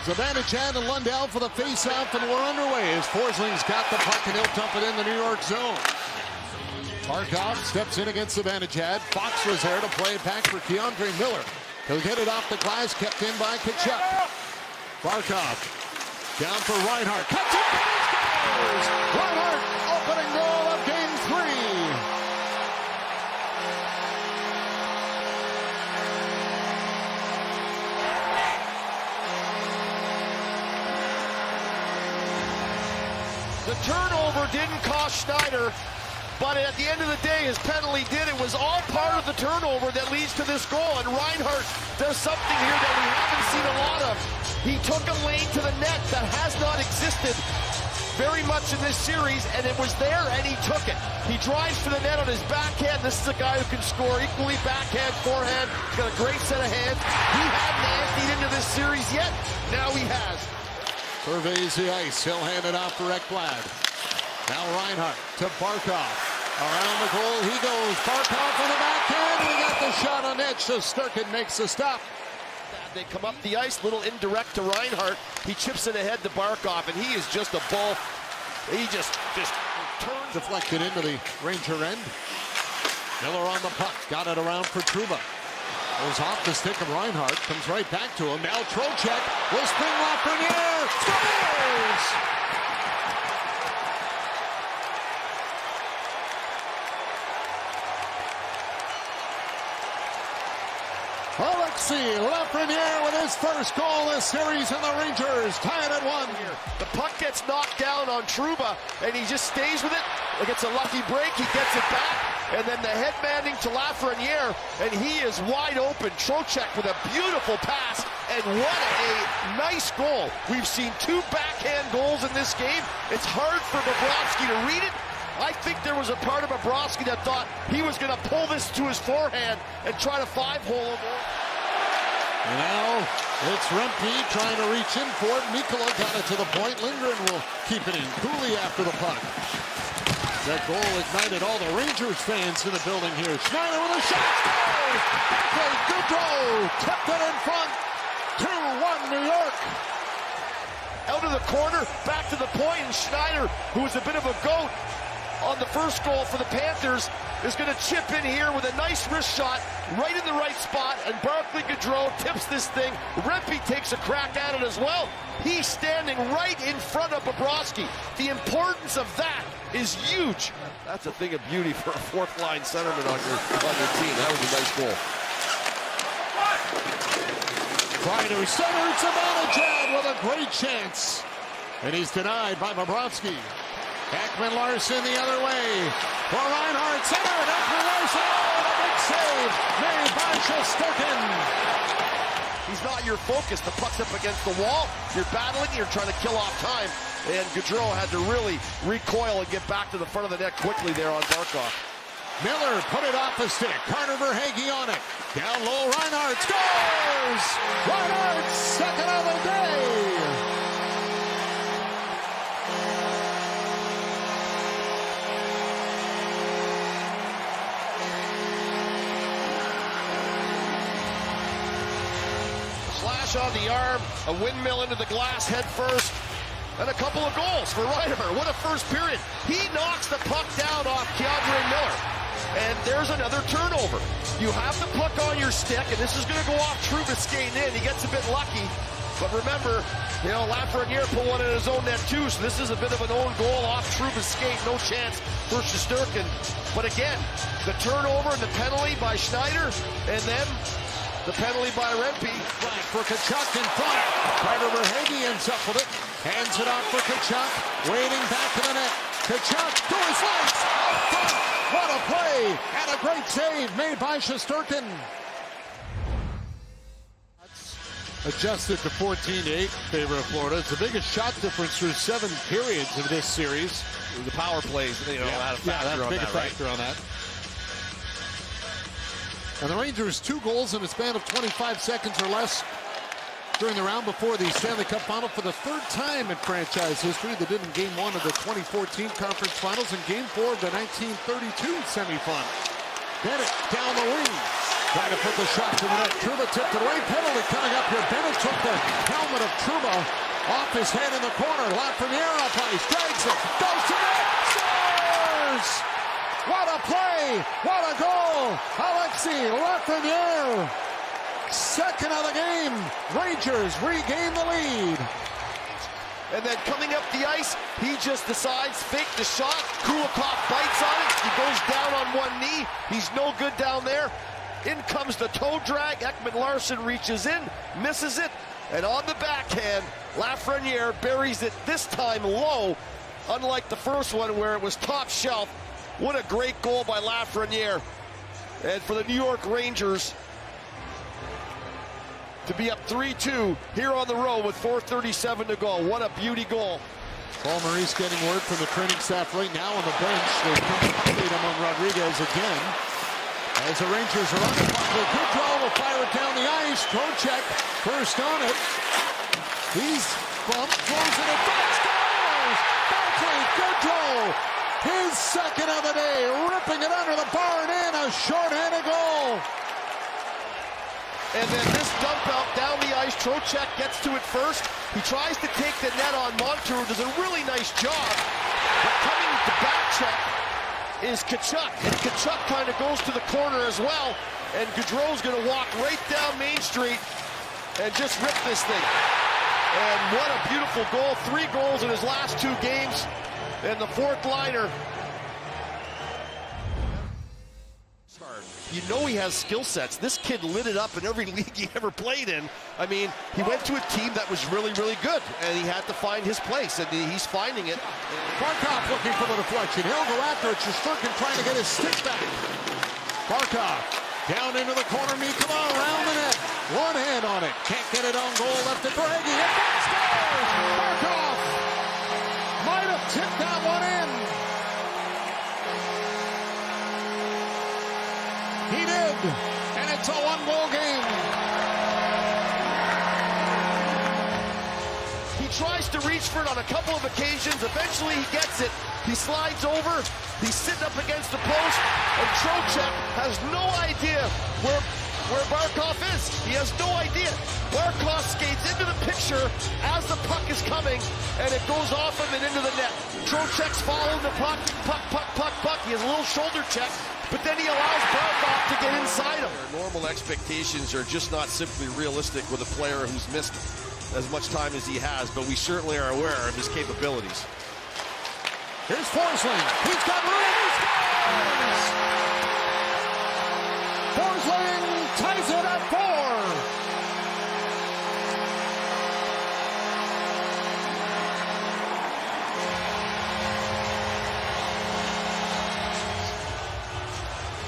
Zibanejad and Lundell for the face-off, and we're underway as Forsling's got the puck and he'll dump it in the New York zone. Barkov steps in against Zibanejad. Fox was there to play it back for Keandre Miller. He'll get it off the glass, kept in by Tkachuk. Barkov down for Reinhart. Cuts it, scores! Reinhart, opening goal of Game 3. The turnover didn't cost Schneider, but at the end of the day, his penalty did. It was all part of the turnover that leads to this goal, and Reinhart does something here that we haven't seen a lot of. He took a lane to the net that has not existed very much in this series, and it was there, and he took it. He drives to the net on his backhand. This is a guy who can score equally backhand, forehand. He's got a great set of hands. He hadn't emptied into this series yet. Now he has. Surveys the ice. He'll hand it off for Ekblad. Now Reinhart to Barkov. Around the goal he goes. Barkov on the backhand. We got the shot on net. Shesterkin makes the stop. They come up the ice, little indirect to Reinhart. He chips it ahead to Barkov, and he is just a ball. He just turns. Deflected into the Ranger end. Miller on the puck. Got it around for Trouba. Goes off the stick of Reinhart. Comes right back to him. Now Trocheck will spring Lafreniere. Scores! Alexis Lafreniere with his first goal this series, and the Rangers tie it at 1. The puck gets knocked down on Trouba, and he just stays with it. It gets a lucky break. He gets it back, and then the head manning to Lafreniere, and he is wide open. Trocheck with a beautiful pass, and what a nice goal. We've seen 2 backhand goals in this game. It's hard for Bobrovsky to read it. I think there was a part of Bobrovsky that thought he was going to pull this to his forehand and try to 5-hole him. And now it's Rempe trying to reach in for it. Mikkola got it to the point. Lindgren will keep it in. Cooley after the puck. That goal ignited all the Rangers fans in the building here. Schneider with a shot. Scores! Backley Goodrow kept it in front. 2-1 New York. Out of the corner, back to the point, and Schneider, who was a bit of a goat on the first goal for the Panthers, is going to chip in here with a nice wrist shot right in the right spot, and Barclay Goodrow tips this thing. Rempe takes a crack at it as well. He's standing right in front of Bobrovsky. The importance of that is huge. That's a thing of beauty for a fourth-line centerman on your team. That was a nice goal. Kreider centered Zibanejad with a great chance, and he's denied by Bobrovsky. Ekman Larsson the other way. For Reinhart, centered. Ekman Larsson, a big save made by Shesterkin. He's not your focus. The puck's up against the wall. You're battling. You're trying to kill off time. And Goodrow had to really recoil and get back to the front of the net quickly there on Barkov. Miller put it off the stick. Carter Verhaeghe on it. Down low, Reinhart scores! Reinhart's second of the day! Slash on the arm, a windmill into the glass head first, and a couple of goals for Reinhart. What a first period. He knocks the puck down off Keandre Miller. And there's another turnover. You have the puck on your stick, and this is going to go off Trouba skating in. He gets a bit lucky. But remember, Lafreniere put one in his own net too, so this is a bit of an own goal off Trouba's skate. No chance for Shesterkin. But again, the turnover and the penalty by Schneider, and then the penalty by Rempe. For Tkachuk in front. Carter Verhaeghe ends up with it. Hands it off for Tkachuk. Waiting back to the net. Tkachuk to his legs. Up front. What a play. And a great save made by Shesterkin. Adjusted to 14-8 in favor of Florida. It's the biggest shot difference through 7 periods of this series. The power plays, had a factor on that, factor on that. And the Rangers 2 goals in a span of 25 seconds or less during the round before the Stanley Cup Final for the 3rd time in franchise history. They did in Game 1 of the 2014 Conference Finals and Game 4 of the 1932 semifinal. Bennett down the wing. Trying to put the shot to the net. Trouba tipped it away. Penalty coming up here. Bennett took the helmet of Trouba off his head in the corner. Lafreniere up ice. Drags it. Goes to net. Scores! What a play! What a goal! Alexis Lafreniere. Second of the game. Rangers regain the lead. And then coming up the ice, he just decides, fake the shot. Kulikov bites on it. He goes down on one knee. He's no good down there. In comes the toe drag. Ekman Larsson reaches in, misses it. And on the backhand, Lafreniere buries it, this time low, unlike the first one where it was top shelf. What a great goal by Lafreniere. And for the New York Rangers to be up 3-2 here on the road with 4:37 to go. What a beauty goal. Paul Maurice getting word from the training staff right now on the bench. They come to update him on Rodriguez again. As the Rangers are on the puck, Goodrow will fire it down the ice. Trocheck first on it. He's bumped, throws it at back, scores! Barclay Goodrow, his second of the day, ripping it under the bar and in, a short-handed goal. And then this dump out down the ice, Trocheck gets to it first. He tries to take the net on Montour, does a really nice job. But coming to back check is Tkachuk. And Tkachuk kind of goes to the corner as well. And Gaudreau's going to walk right down Main Street and just rip this thing. And what a beautiful goal. 3 goals in his last 2 games. And the fourth liner. You know he has skill sets. This kid lit it up in every league he ever played in. I mean, he went to a team that was really, really good, and he had to find his place, and he's finding it. Barkov looking for the deflection. He'll go after it. Shesterkin trying to get his stick back. Barkov down into the corner. Mikkola around the net. One hand on it. Can't get it on goal. Left it for Hagee. And that scores! Barkov might have tipped that one in. He did, and it's a 1-goal game. He tries to reach for it on a couple of occasions. Eventually he gets it. He slides over. He's sitting up against the post, and Trocheck has no idea where Barkov is. He has no idea. Barkov skates into the picture as the puck is coming, and it goes off him and into the net. Trocheck's following the puck. He has a little shoulder check. But then he allows Barkov to get inside him. Normal expectations are just not simply realistic with a player who's missed as much time as he has, but we certainly are aware of his capabilities. Here's Forsling. He's got room. He scores! Forsling ties it at 4.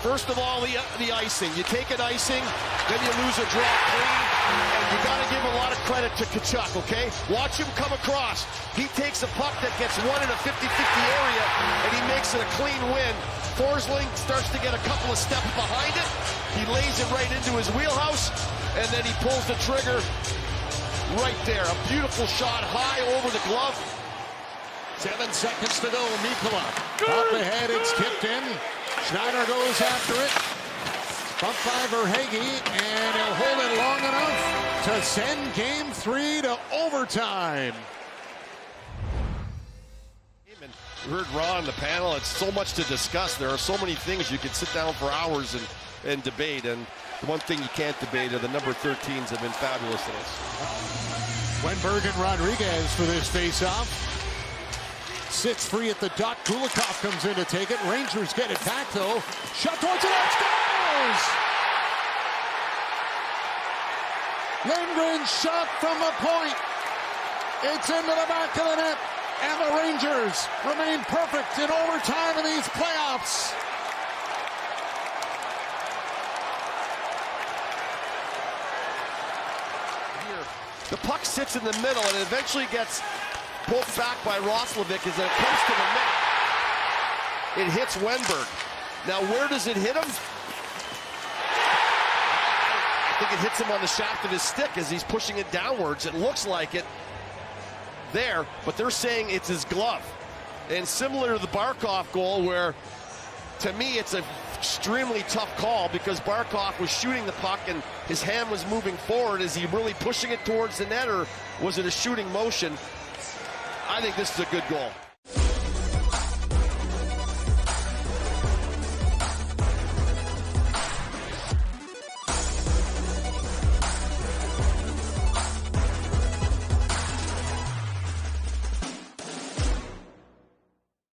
First of all, the icing. You take an icing, then you lose a draw clean, and you got to give a lot of credit to Tkachuk, okay? Watch him come across. He takes a puck that gets one in a 50-50 area, and he makes it a clean win. Forsling starts to get a couple of steps behind it. He lays it right into his wheelhouse, and then he pulls the trigger right there. A beautiful shot high over the glove. 7 seconds to go. Mikkola up ahead. It's tipped in. Schneider goes after it. Bump by Verhaeghe, and he'll hold it long enough to send Game 3 to overtime. We heard Ron on the panel. It's so much to discuss. There are so many things you could sit down for hours and debate. And the one thing you can't debate are the number 13s have been fabulous in us. Wenberg and Rodriguez for this face-off. Sits free at the dot. Kulikov comes in to take it. Rangers get it back, though. Shot towards the net. Scores! Lindgren's shot from the point. It's into the back of the net. And the Rangers remain perfect in overtime in these playoffs. Here, the puck sits in the middle and eventually gets pulled back by Roslovic as it comes to the net. It hits Wenberg. Now, where does it hit him? I think it hits him on the shaft of his stick as he's pushing it downwards. It looks like it there, but they're saying it's his glove. And similar to the Barkov goal, where to me it's a extremely tough call because Barkov was shooting the puck and his hand was moving forward. Is he really pushing it towards the net, or was it a shooting motion? I think this is a good goal.